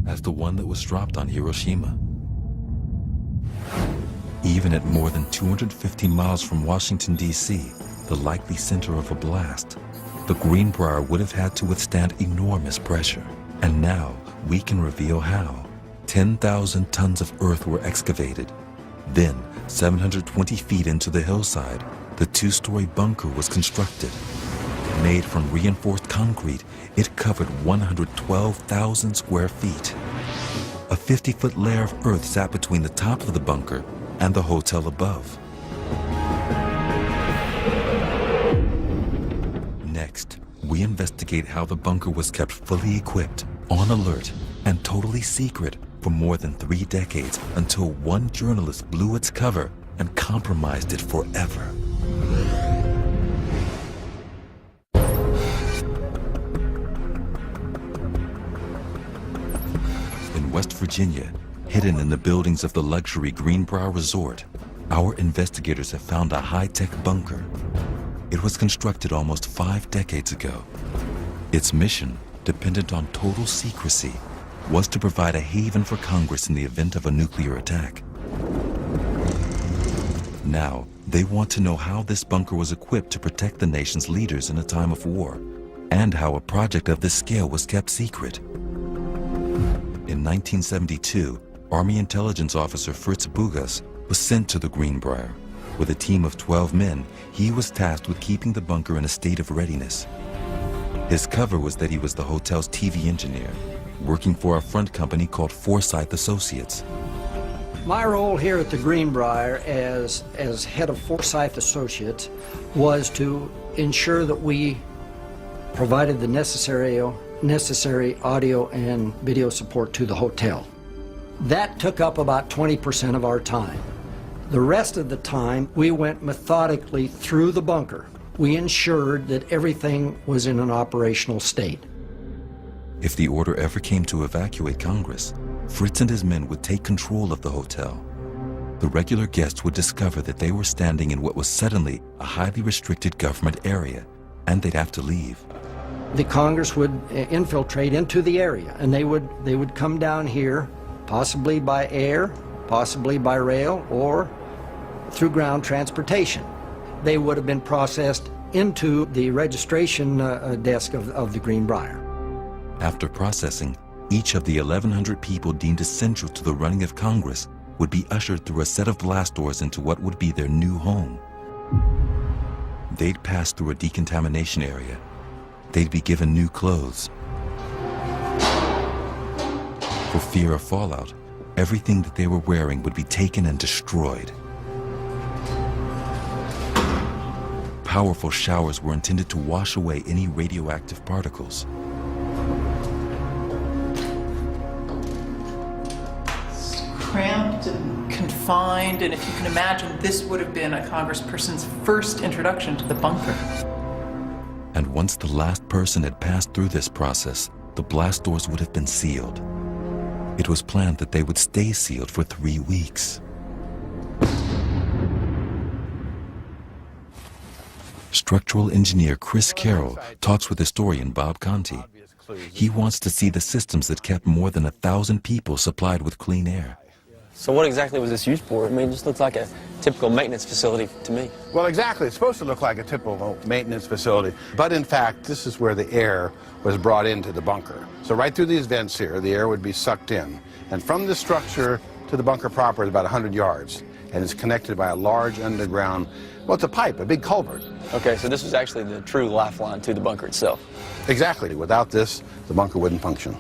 as the one that was dropped on Hiroshima. Even at more than 250 miles from Washington, D.C., the likely center of a blast, the Greenbrier would have had to withstand enormous pressure. And now we can reveal how. 10,000 tons of earth were excavated. Then, 720 feet into the hillside, the two-story bunker was constructed. Made from reinforced concrete, it covered 112,000 square feet. A 50-foot layer of earth sat between the top of the bunker and the hotel above. Next, we investigate how the bunker was kept fully equipped, on alert, and totally secret for more than 3 decades until one journalist blew its cover and compromised it forever. In West Virginia, hidden in the buildings of the luxury Greenbrier Resort, our investigators have found a high-tech bunker. It was constructed almost 5 decades ago. Its mission, dependent on total secrecy, was to provide a haven for Congress in the event of a nuclear attack. Now, they want to know how this bunker was equipped to protect the nation's leaders in a time of war, and how a project of this scale was kept secret. In 1972, Army intelligence officer Fritz Bugas was sent to the Greenbrier. With a team of 12 men, he was tasked with keeping the bunker in a state of readiness. His cover was that he was the hotel's TV engineer, working for a front company called Forsyth Associates. My role here at the Greenbrier as head of Forsyth Associates was to ensure that we provided the necessary audio and video support to the hotel. That took up about 20% of our time. The rest of the time, we went methodically through the bunker. We ensured that everything was in an operational state. If the order ever came to evacuate Congress, Fritz and his men would take control of the hotel. The regular guests would discover that they were standing in what was suddenly a highly restricted government area, and they'd have to leave. The Congress would infiltrate into the area, and they would come down here, possibly by air, possibly by rail, or through ground transportation. They would have been processed into the registration desk of the Greenbrier. After processing, each of the 1,100 people deemed essential to the running of Congress would be ushered through a set of blast doors into what would be their new home. They'd pass through a decontamination area. They'd be given new clothes. For fear of fallout, everything that they were wearing would be taken and destroyed. Powerful showers were intended to wash away any radioactive particles. Cramped and confined, and if you can imagine, this would have been a congressperson's first introduction to the bunker. And once the last person had passed through this process, the blast doors would have been sealed. It was planned that they would stay sealed for 3 weeks. Structural engineer Chris Carroll talks with historian Bob Conti. He wants to see the systems that kept more than 1,000 people supplied with clean air. So what exactly was this used for? I mean, it just looks like a typical maintenance facility to me. Well, exactly. It's supposed to look like a typical maintenance facility. But in fact, this is where the air was brought into the bunker. So right through these vents here, the air would be sucked in. And from the structure to the bunker proper is about 100 yards. And it's connected by a large underground, well, it's a pipe, a big culvert. Okay, so this was actually the true lifeline to the bunker itself. Exactly. Without this, the bunker wouldn't function.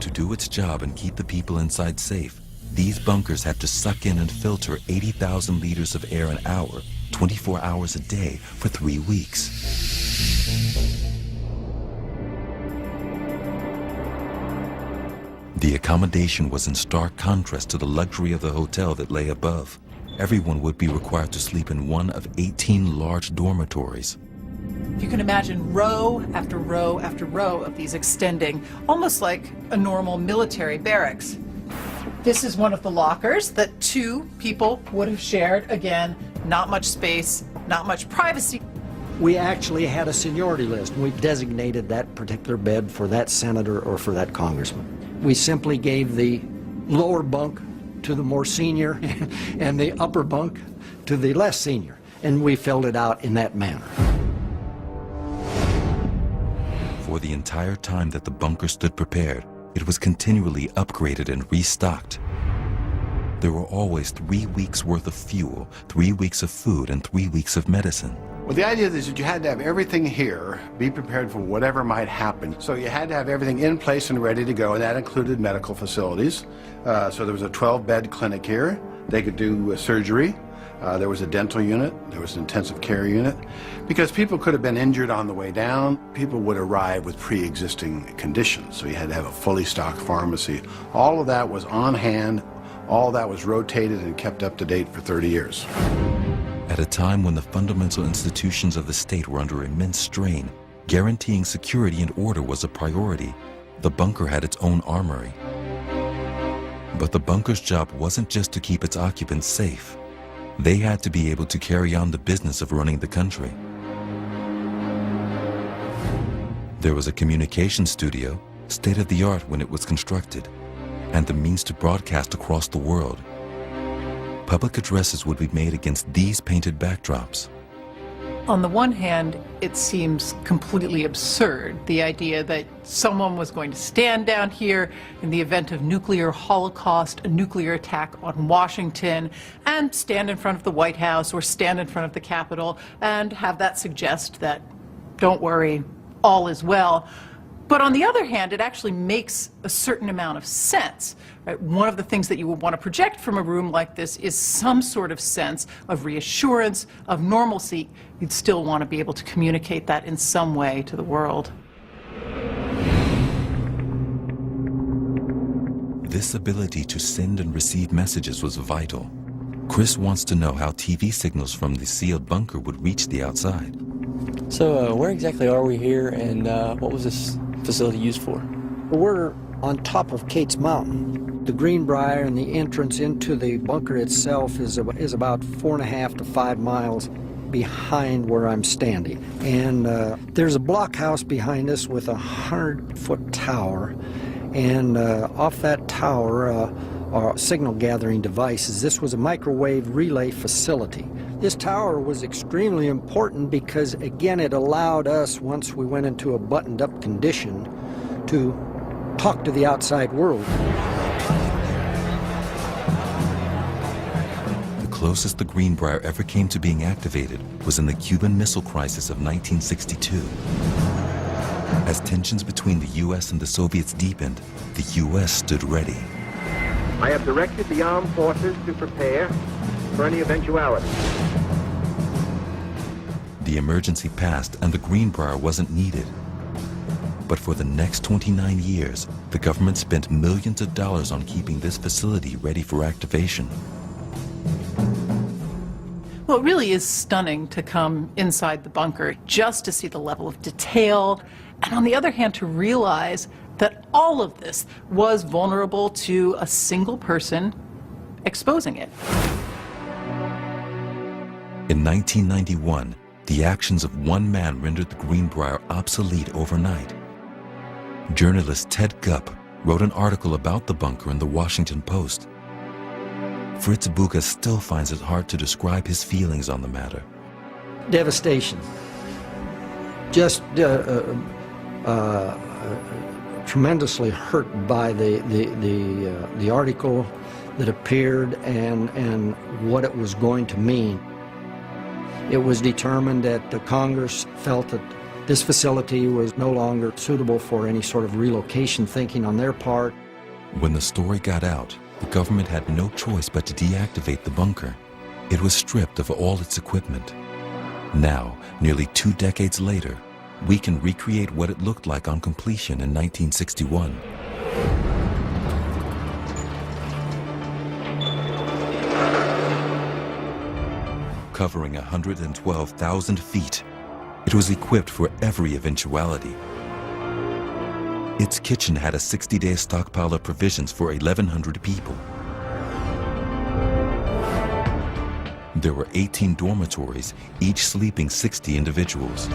To do its job and keep the people inside safe, these bunkers had to suck in and filter 80,000 liters of air an hour, 24 hours a day for 3 weeks. The accommodation was in stark contrast to the luxury of the hotel that lay above. Everyone would be required to sleep in one of 18 large dormitories. If you can imagine row after row after row of these extending, almost like a normal military barracks. This is one of the lockers that 2 people would have shared. Again, not much space, not much privacy. we actually had a seniority list. We designated that particular bed for that senator or for that congressman. We simply gave the lower bunk to the more senior and the upper bunk to the less senior, and we filled it out in that manner. For the entire time that the bunker stood prepared, it was continually upgraded and restocked. There were always 3 weeks worth of fuel, 3 weeks of food, and 3 weeks of medicine. Well, the idea is that you had to have everything here, be prepared for whatever might happen. So you had to have everything in place and ready to go, and that included medical facilities. So there was a 12-bed clinic here. They could do surgery. There was a dental unit. There was an intensive care unit. Because people could have been injured on the way down. People would arrive with pre-existing conditions. So you had to have a fully stocked pharmacy. All of that was on hand. All that was rotated and kept up to date for 30 years. At a time when the fundamental institutions of the state were under immense strain, guaranteeing security and order was a priority. The bunker had its own armory. But the bunker's job wasn't just to keep its occupants safe. They had to be able to carry on the business of running the country. There was a communication studio, state-of-the-art when it was constructed, and the means to broadcast across the world. Public addresses would be made against these painted backdrops. On the one hand, it seems completely absurd, the idea that someone was going to stand down here in the event of nuclear holocaust, a nuclear attack on Washington, and stand in front of the White House or stand in front of the Capitol and have that suggest that, don't worry, all is well. But on the other hand, it actually makes a certain amount of sense. Right? One of the things that you would want to project from a room like this is some sort of sense of reassurance, of normalcy. You'd still want to be able to communicate that in some way to the world. This ability to send and receive messages was vital. Chris wants to know how TV signals from the sealed bunker would reach the outside. So where exactly are we here, and what was this facility used for? We're on top of Cates Mountain. The Greenbrier and the entrance into the bunker itself is about 4.5 to 5 miles behind where I'm standing. And there's a blockhouse behind us with a 100-foot tower. And off that tower are signal gathering devices. This was a microwave relay facility. This tower was extremely important because, again, it allowed us, once we went into a buttoned-up condition, to talk to the outside world. The closest the Greenbrier ever came to being activated was in the Cuban Missile Crisis of 1962. As tensions between the U.S. and the Soviets deepened, the U.S. stood ready. I have directed the armed forces to prepare for any eventuality. The emergency passed and the Greenbrier wasn't needed. But for the next 29 years, the government spent millions of dollars on keeping this facility ready for activation. Well, it really is stunning to come inside the bunker just to see the level of detail, and on the other hand, to realize that all of this was vulnerable to a single person exposing it. In 1991, the actions of one man rendered the Greenbrier obsolete overnight. Journalist Ted Gupp wrote an article about the bunker in the Washington Post. Fritz Buga still finds it hard to describe his feelings on the matter. Devastation. Just tremendously hurt by the article that appeared and what it was going to mean. It was determined that the Congress felt that this facility was no longer suitable for any sort of relocation thinking on their part. When the story got out, the government had no choice but to deactivate the bunker. It was stripped of all its equipment. Now, nearly 2 decades later, we can recreate what it looked like on completion in 1961. Covering 112,000 feet, it was equipped for every eventuality. Its kitchen had a 60-day stockpile of provisions for 1,100 people. There were 18 dormitories, each sleeping 60 individuals.